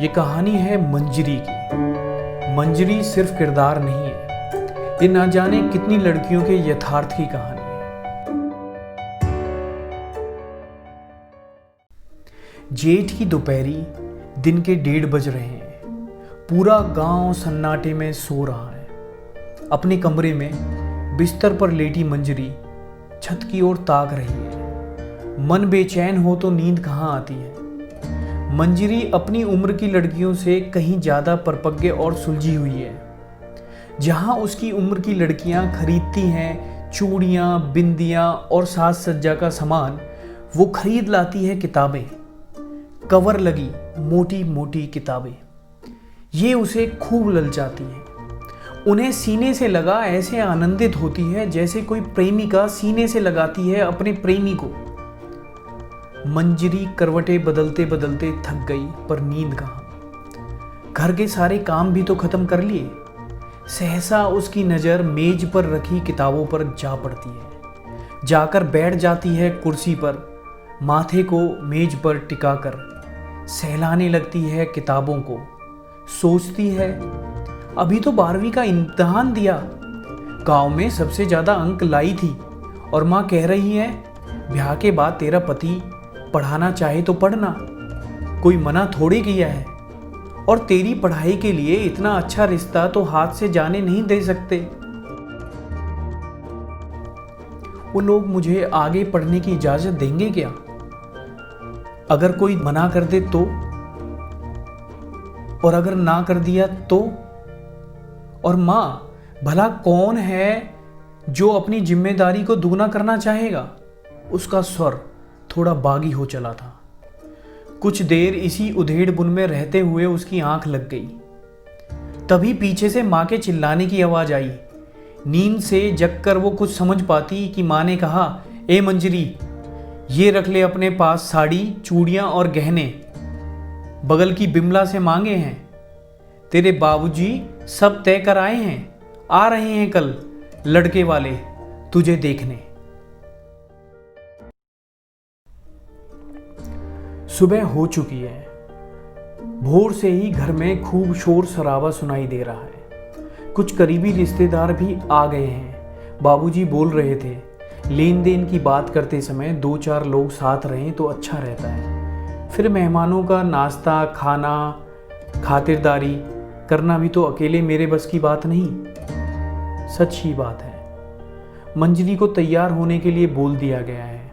ये कहानी है मंजरी की। मंजरी सिर्फ किरदार नहीं है, ये ना जाने कितनी लड़कियों के यथार्थ की कहानी है। जेठ की दोपहरी, दिन के 1:30 बज रहे हैं। पूरा गांव सन्नाटे में सो रहा है। अपने कमरे में बिस्तर पर लेटी मंजरी छत की ओर ताक रही है। मन बेचैन हो तो नींद कहाँ आती है। मंजरी अपनी उम्र की लड़कियों से कहीं ज़्यादा परपक्व और सुलझी हुई है। जहाँ उसकी उम्र की लड़कियाँ खरीदती हैं चूड़ियाँ, बिंदियाँ और साज सज्जा का सामान, वो खरीद लाती है किताबें, कवर लगी मोटी मोटी किताबें। ये उसे खूब ललचाती हैं। उन्हें सीने से लगा ऐसे आनंदित होती है जैसे कोई प्रेमिका सीने से लगाती है अपने प्रेमी को। मंजरी करवटें बदलते बदलते थक गई, पर नींद कहाँ। घर के सारे काम भी तो खत्म कर लिए। सहसा उसकी नज़र मेज पर रखी किताबों पर जा पड़ती है। जाकर बैठ जाती है कुर्सी पर, माथे को मेज पर टिकाकर सहलाने लगती है किताबों को। सोचती है, अभी तो 12वीं का इम्तिहान दिया, गांव में सबसे ज़्यादा अंक लाई थी, और माँ कह रही है ब्याह के बाद तेरा पति पढ़ाना चाहे तो पढ़ना, कोई मना थोड़ी किया है, और तेरी पढ़ाई के लिए इतना अच्छा रिश्ता तो हाथ से जाने नहीं दे सकते। वो लोग मुझे आगे पढ़ने की इजाजत देंगे क्या? अगर कोई मना कर दे तो? और अगर ना कर दिया तो? और माँ, भला कौन है जो अपनी जिम्मेदारी को दुगना करना चाहेगा? उसका स्वर थोड़ा बागी हो चला था। कुछ देर इसी उधेड़ बुन में रहते हुए उसकी आंख लग गई। तभी पीछे से माँ के चिल्लाने की आवाज आई। नींद से जगकर वो कुछ समझ पाती कि माँ ने कहा, ए मंजरी, ये रख ले अपने पास साड़ी, चूड़ियाँ और गहने, बगल की बिमला से मांगे हैं। तेरे बाबूजी सब तय कर आए हैं, आ रहे हैं कल लड़के वाले तुझे देखने। सुबह हो चुकी है। भोर से ही घर में खूब शोर शराबा सुनाई दे रहा है। कुछ करीबी रिश्तेदार भी आ गए हैं। बाबूजी बोल रहे थे, लेन देन की बात करते समय 2-4 लोग साथ रहें तो अच्छा रहता है। फिर मेहमानों का नाश्ता, खाना, खातिरदारी करना भी तो अकेले मेरे बस की बात नहीं। सच ही बात है। मंजरी को तैयार होने के लिए बोल दिया गया है।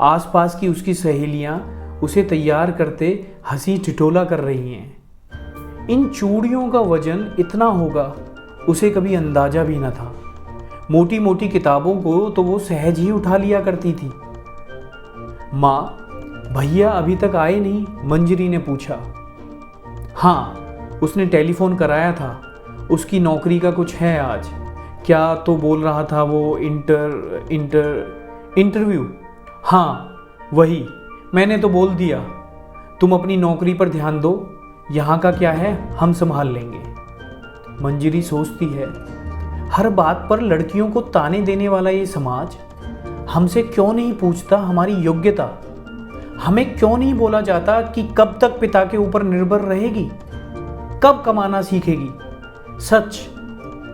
आसपास की उसकी सहेलियां उसे तैयार करते हंसी ठिठोला कर रही हैं। इन चूड़ियों का वजन इतना होगा उसे कभी अंदाजा भी न था। मोटी मोटी किताबों को तो वो सहज ही उठा लिया करती थी। माँ, भैया अभी तक आए नहीं? मंजरी ने पूछा। हाँ, उसने टेलीफोन कराया था, उसकी नौकरी का कुछ है आज। क्या तो बोल रहा था वो, इंटरव्यू। हाँ वही, मैंने तो बोल दिया। तुम अपनी नौकरी पर ध्यान दो, यहाँ का क्या है हम संभाल लेंगे। मंजरी सोचती है, हर बात पर लड़कियों को ताने देने वाला ये समाज हमसे क्यों नहीं पूछता हमारी योग्यता? हमें क्यों नहीं बोला जाता कि कब तक पिता के ऊपर निर्भर रहेगी, कब कमाना सीखेगी? सच,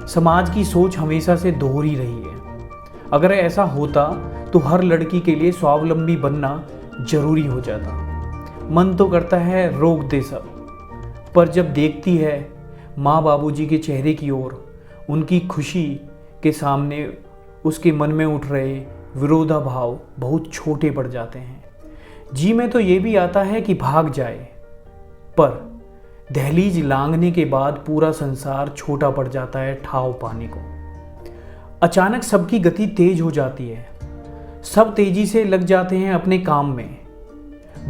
समाज की सोच हमेशा से दोहरी रही है। अगर ऐसा होता तो हर लड़की के लिए स्वावलंबी बनना जरूरी हो जाता। मन तो करता है रोक दे सब, पर जब देखती है माँ बाबूजी के चेहरे की ओर, उनकी खुशी के सामने उसके मन में उठ रहे विरोधाभाव बहुत छोटे पड़ जाते हैं। जी में तो ये भी आता है कि भाग जाए, पर दहलीज लांघने के बाद पूरा संसार छोटा पड़ जाता है ठाव पाने को। अचानक सबकी गति तेज हो जाती है। सब तेजी से लग जाते हैं अपने काम में।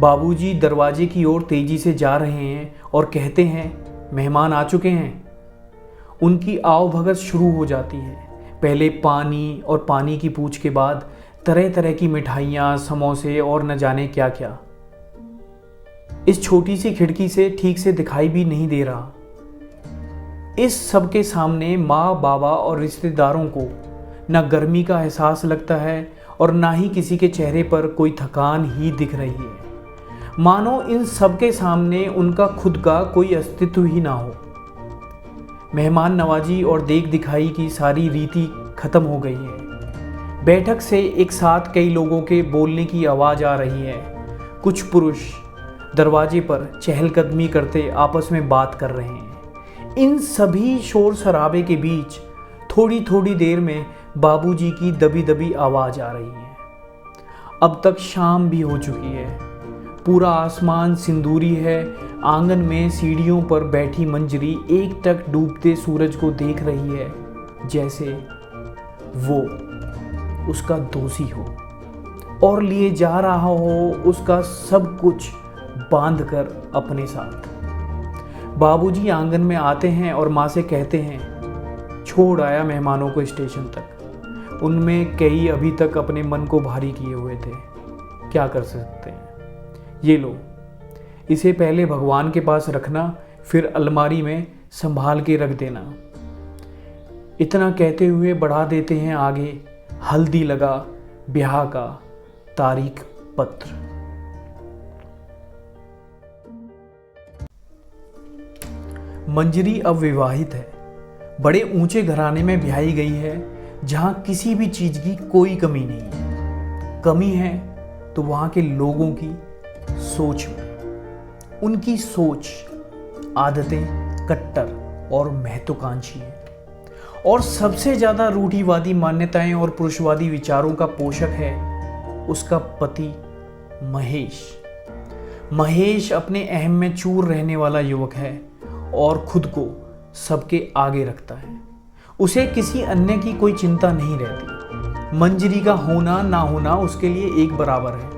बाबूजी दरवाजे की ओर तेजी से जा रहे हैं और कहते हैं, मेहमान आ चुके हैं। उनकी आवभगत शुरू हो जाती है। पहले पानी, और पानी की पूछ के बाद तरह तरह की मिठाइयाँ, समोसे और न जाने क्या क्या। इस छोटी सी खिड़की से ठीक से दिखाई भी नहीं दे रहा। इस सब के सामने माँ, बाबा और रिश्तेदारों को न गर्मी का एहसास लगता है और ना ही किसी के चेहरे पर कोई थकान ही दिख रही है। मानो इन सबके सामने उनका खुद का कोई अस्तित्व ही ना हो। मेहमान नवाजी और देख दिखाई की सारी रीति खत्म हो गई है। बैठक से एक साथ कई लोगों के बोलने की आवाज़ आ रही है। कुछ पुरुष दरवाजे पर चहलकदमी करते आपस में बात कर रहे हैं। इन सभी शोर शराबे के बीच थोड़ी थोड़ी देर में बाबूजी की दबी दबी आवाज़ आ रही है। अब तक शाम भी हो चुकी है। पूरा आसमान सिंदूरी है। आंगन में सीढ़ियों पर बैठी मंजरी एकटक डूबते सूरज को देख रही है, जैसे वो उसका दोषी हो और लिए जा रहा हो उसका सब कुछ बांध कर अपने साथ। बाबूजी आंगन में आते हैं और माँ से कहते हैं, छोड़ आया मेहमानों को स्टेशन तक। उनमें कई अभी तक अपने मन को भारी किए हुए थे। क्या कर सकते हैं? ये लो, इसे पहले भगवान के पास रखना, फिर अलमारी में संभाल के रख देना। इतना कहते हुए बढ़ा देते हैं आगे हल्दी लगा ब्याह का तारीख पत्र। मंजरी अब विवाहित है। बड़े ऊंचे घराने में ब्याही गई है, जहां किसी भी चीज की कोई कमी नहीं है। कमी है तो वहां के लोगों की सोच में। उनकी सोच, आदतें कट्टर और महत्वाकांक्षी हैं और सबसे ज्यादा रूढ़िवादी मान्यताएं और पुरुषवादी विचारों का पोषक है उसका पति महेश। महेश अपने अहम में चूर रहने वाला युवक है और खुद को सबके आगे रखता है। उसे किसी अन्य की कोई चिंता नहीं रहती। मंजरी का होना ना होना उसके लिए एक बराबर है।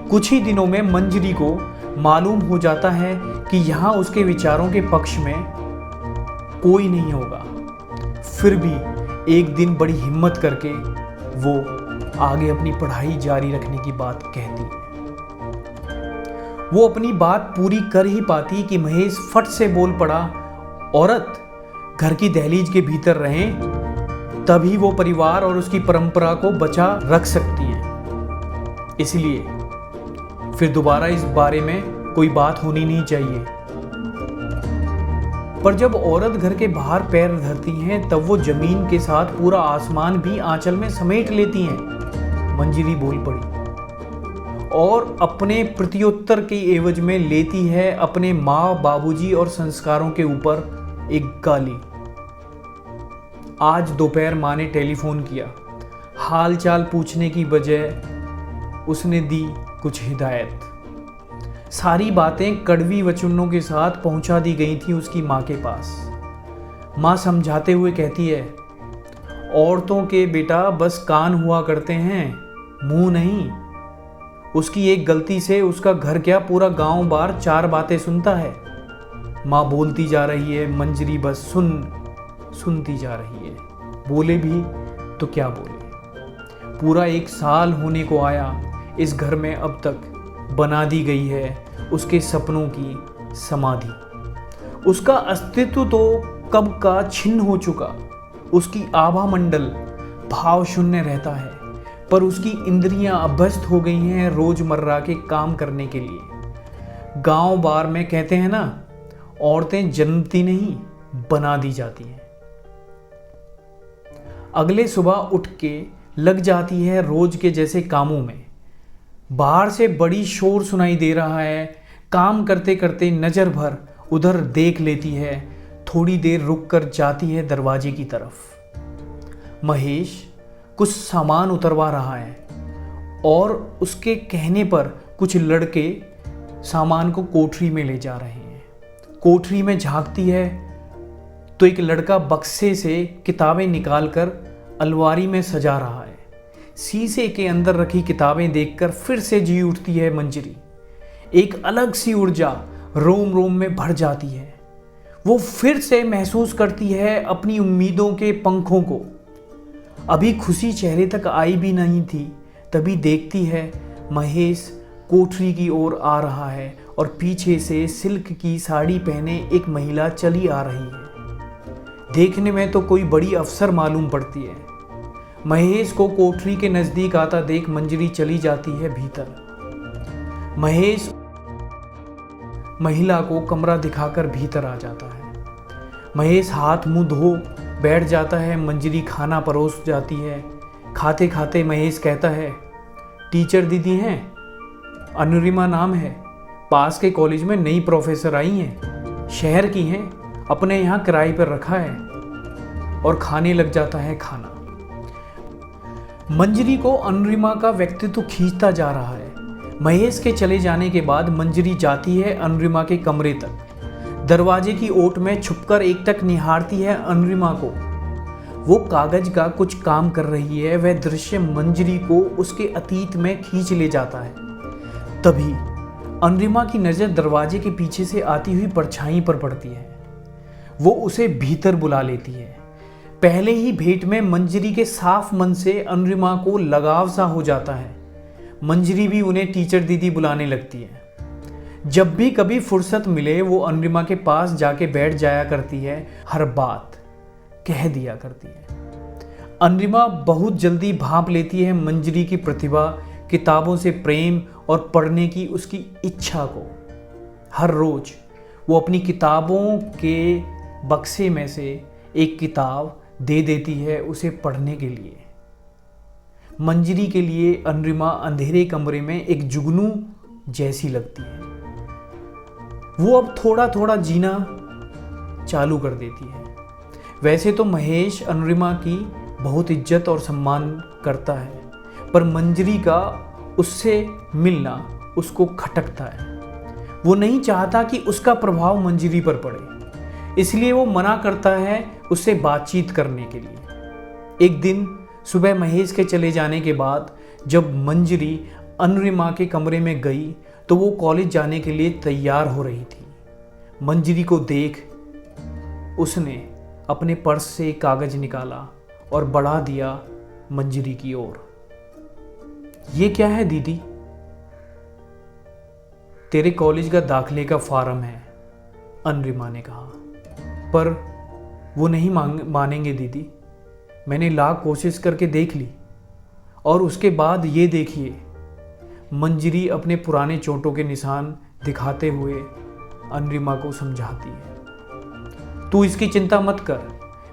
कुछ ही दिनों में मंजरी को मालूम हो जाता है कि यहाँ उसके विचारों के पक्ष में कोई नहीं होगा। फिर भी एक दिन बड़ी हिम्मत करके वो आगे अपनी पढ़ाई जारी रखने की बात कहती है। वो अपनी बात पूरी कर ही पाती कि महेश फट से बोल पड़ा, औरत घर की दहलीज के भीतर रहें, तभी वो परिवार और उसकी परंपरा को बचा रख सकती है। इसलिए फिर दोबारा इस बारे में कोई बात होनी नहीं चाहिए। पर जब औरत घर के बाहर पैर धरती हैं, तब वो जमीन के साथ पूरा आसमान भी आंचल में समेट लेती हैं। मंजरी बोल पड़ी और अपने प्रत्युत्तर के एवज में लेती है अपने माँ, बाबूजी और संस्कारों के ऊपर एक गाली। आज दोपहर माँ ने टेलीफोन किया। हाल चाल पूछने की बजाय उसने दी कुछ हिदायत। सारी बातें कड़वी वचनों के साथ पहुंचा दी गई थी उसकी माँ के पास। माँ समझाते हुए कहती है, औरतों के बेटा बस कान हुआ करते हैं, मुंह नहीं। उसकी एक गलती से उसका घर क्या पूरा गांव बार चार बातें सुनता है। माँ बोलती जा रही है, मंजरी बस सुनती जा रही है। बोले भी तो क्या बोले। पूरा 1 साल होने को आया। इस घर में अब तक बना दी गई है उसके सपनों की समाधि। उसका अस्तित्व तो कब का छिन्न हो चुका। उसकी आभा मंडल भाव शून्य रहता है, पर उसकी इंद्रियां अभ्यस्त हो गई हैं रोजमर्रा के काम करने के लिए। गांव बार में कहते हैं ना, औरतें जन्मती नहीं बना दी जाती हैं। अगले सुबह उठ के लग जाती है रोज के जैसे कामों में। बाहर से बड़ी शोर सुनाई दे रहा है। काम करते करते नज़र भर उधर देख लेती है। थोड़ी देर रुक कर जाती है दरवाजे की तरफ। महेश कुछ सामान उतरवा रहा है और उसके कहने पर कुछ लड़के सामान को कोठरी में ले जा रहे हैं। कोठरी में झांकती है तो एक लड़का बक्से से किताबें निकालकर अलमारी में सजा रहा है। शीशे के अंदर रखी किताबें देखकर फिर से जी उठती है मंजरी। एक अलग सी ऊर्जा रोम रोम में भर जाती है। वो फिर से महसूस करती है अपनी उम्मीदों के पंखों को। अभी खुशी चेहरे तक आई भी नहीं थी, तभी देखती है महेश कोठरी की ओर आ रहा है और पीछे से सिल्क की साड़ी पहने एक महिला चली आ रही है। देखने में तो कोई बड़ी अफसर मालूम पड़ती है। महेश को कोठरी के नजदीक आता देख मंजरी चली जाती है भीतर। महेश महिला को कमरा दिखाकर भीतर आ जाता है। महेश हाथ मुंह धो बैठ जाता है। मंजरी खाना परोस जाती है। खाते खाते महेश कहता है, टीचर दीदी हैं, अनुरिमा नाम है, पास के कॉलेज में नई प्रोफेसर आई हैं, शहर की हैं, अपने यहाँ किराए पर रखा है। और खाने लग जाता है खाना। मंजरी को अनुरिमा का व्यक्तित्व खींचता जा रहा है। महेश के चले जाने के बाद मंजरी जाती है अनुरिमा के कमरे तक। दरवाजे की ओट में छुपकर एकटक निहारती है अनुरिमा को। वो कागज का कुछ काम कर रही है। वह दृश्य मंजरी को उसके अतीत में खींच ले जाता है। तभी अनुरिमा की नज़र दरवाजे के पीछे से आती हुई परछाई पर पड़ती है। वो उसे भीतर बुला लेती है। पहले ही भेंट में मंजरी के साफ मन से अनुरिमा को लगाव सा हो जाता है। मंजरी भी उन्हें टीचर दीदी बुलाने लगती है। जब भी कभी फुर्सत मिले वो अनुरिमा के पास जाके बैठ जाया करती है, हर बात कह दिया करती है। अनुरिमा बहुत जल्दी भांप लेती है मंजरी की प्रतिभा, किताबों से प्रेम और पढ़ने की उसकी इच्छा को। हर रोज वो अपनी किताबों के बक्से में से एक किताब दे देती है उसे पढ़ने के लिए। मंजरी के लिए अनुरिमा अंधेरे कमरे में एक जुगनू जैसी लगती है। वो अब थोड़ा थोड़ा जीना चालू कर देती है। वैसे तो महेश अनुरिमा की बहुत इज्जत और सम्मान करता है, पर मंजरी का उससे मिलना उसको खटकता है। वो नहीं चाहता कि उसका प्रभाव मंजरी पर पड़े, इसलिए वो मना करता है उससे बातचीत करने के लिए। एक दिन सुबह महेश के चले जाने के बाद जब मंजरी अनुरिमा के कमरे में गई तो वो कॉलेज जाने के लिए तैयार हो रही थी। मंजरी को देख उसने अपने पर्स से कागज निकाला और बढ़ा दिया मंजरी की ओर। ये क्या है दीदी? तेरे कॉलेज का दाखिले का फॉर्म है, अनुरिमा ने कहा। पर वो नहीं मानेंगे दीदी। मैंने लाख कोशिश करके देख ली। और उसके बाद ये देखिए। मंजरी अपने पुराने चोटों के निशान दिखाते हुए अनुरिमा को समझाती है। तू इसकी चिंता मत कर,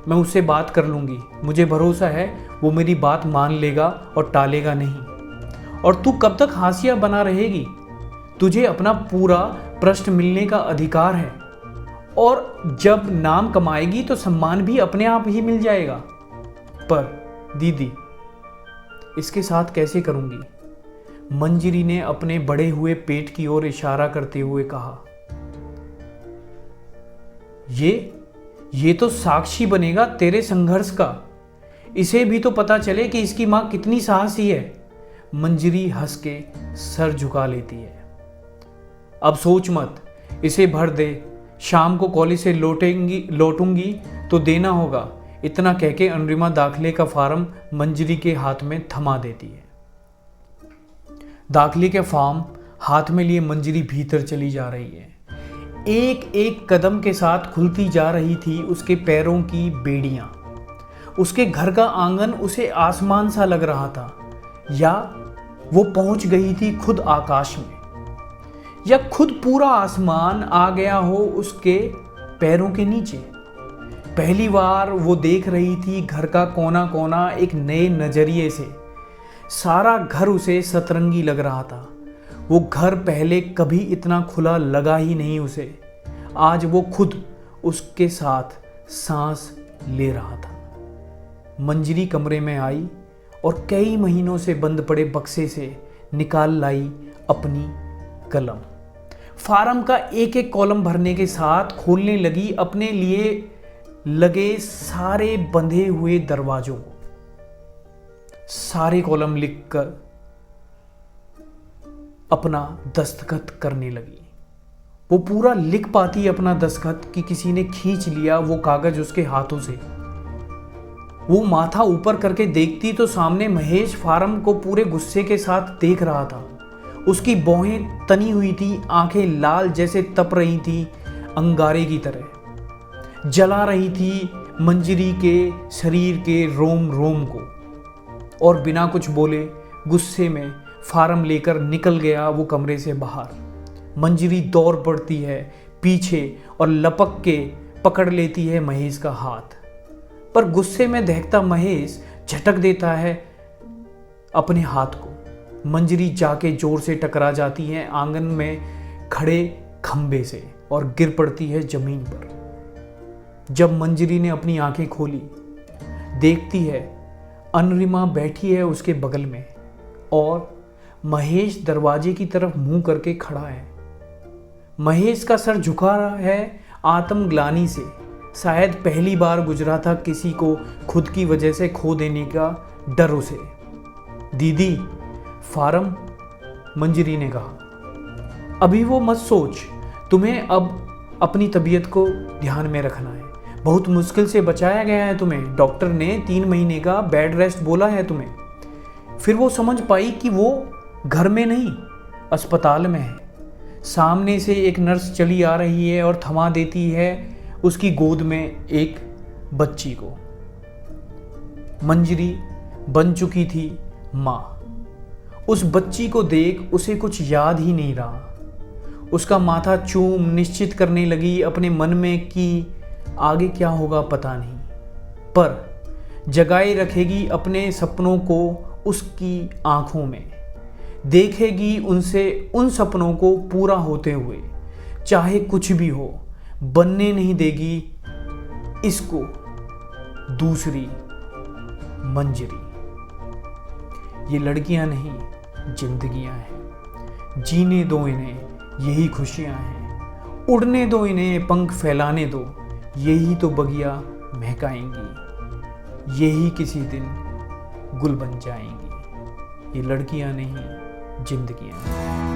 मैं उससे बात कर लूँगी। मुझे भरोसा है वो मेरी बात मान लेगा और टालेगा नहीं। और तू कब तक हाशिया बना रहेगी? तुझे अपना पूरा पृष्ठ मिलने का अधिकार है। और जब नाम कमाएगी तो सम्मान भी अपने आप ही मिल जाएगा। पर दीदी, इसके साथ कैसे करूंगी? मंजरी ने अपने बढ़े हुए पेट की ओर इशारा करते हुए कहा। ये तो साक्षी बनेगा तेरे संघर्ष का। इसे भी तो पता चले कि इसकी मां कितनी साहसी है। मंजरी हंस के सर झुका लेती है। अब सोच मत, इसे भर दे। शाम को कॉलेज से लौटूंगी तो देना होगा। इतना कह के अनुरिमा दाखिले का फॉर्म मंजरी के हाथ में थमा देती है। दाखिले के फॉर्म हाथ में लिए मंजरी भीतर चली जा रही है। एक एक कदम के साथ खुलती जा रही थी उसके पैरों की बेड़ियां। उसके घर का आंगन उसे आसमान सा लग रहा था, या वो पहुंच गई थी खुद आकाश में, या खुद पूरा आसमान आ गया हो उसके पैरों के नीचे। पहली बार वो देख रही थी घर का कोना कोना एक नए नजरिए से। सारा घर उसे सतरंगी लग रहा था। वो घर पहले कभी इतना खुला लगा ही नहीं उसे। आज वो खुद उसके साथ सांस ले रहा था। मंजरी कमरे में आई और कई महीनों से बंद पड़े बक्से से निकाल लाई अपनी कलम। फार्म का एक एक कॉलम भरने के साथ खोलने लगी अपने लिए लगे सारे बंधे हुए दरवाजों को। सारे कॉलम लिखकर अपना दस्तखत करने लगी। वो पूरा लिख पाती अपना दस्तखत कि किसी ने खींच लिया वो कागज उसके हाथों से। वो माथा ऊपर करके देखती तो सामने महेश फार्म को पूरे गुस्से के साथ देख रहा था। उसकी भौहें तनी हुई थी, आंखें लाल जैसे तप रही थी, अंगारे की तरह जला रही थी मंजरी के शरीर के रोम रोम को। और बिना कुछ बोले गुस्से में फार्म लेकर निकल गया वो कमरे से बाहर। मंजरी दौड़ पड़ती है पीछे और लपक के पकड़ लेती है महेश का हाथ। पर गुस्से में दहकता महेश झटक देता है अपने हाथ को। मंजरी जाके जोर से टकरा जाती है आंगन में खड़े खंबे से और गिर पड़ती है जमीन पर। जब मंजरी ने अपनी आंखें खोली, देखती है अनरिमा बैठी है उसके बगल में और महेश दरवाजे की तरफ मुंह करके खड़ा है। महेश का सर झुका रहा है आत्मग्लानि से। शायद पहली बार गुजरा था किसी को खुद की वजह से खो देने का डर उसे। दीदी, फारम, मंजरी ने कहा, अभी वो मत सोच, तुम्हें अब अपनी तबीयत को ध्यान में रखना है। बहुत मुश्किल से बचाया गया है तुम्हें, डॉक्टर ने 3 महीने का बेड रेस्ट बोला है तुम्हें। फिर वो समझ पाई कि वो घर में नहीं, अस्पताल में है। सामने से एक नर्स चली आ रही है और थमा देती है उसकी गोद में एक बच्ची को। मंजरी बन चुकी थी माँ। उस बच्ची को देख उसे कुछ याद ही नहीं रहा। उसका माथा चूम निश्चित करने लगी अपने मन में कि आगे क्या होगा पता नहीं, पर जगाए रखेगी अपने सपनों को उसकी आंखों में। देखेगी उनसे उन सपनों को पूरा होते हुए, चाहे कुछ भी हो। बनने नहीं देगी इसको दूसरी मंजरी। ये लड़कियां नहीं, जिंदगियां हैं। जीने दो इन्हें, यही खुशियां हैं। उड़ने दो इन्हें, पंख फैलाने दो, यही तो बगिया महकाएंगी। यही किसी दिन गुल बन जाएंगी। ये लड़कियां नहीं, जिंदगियां हैं।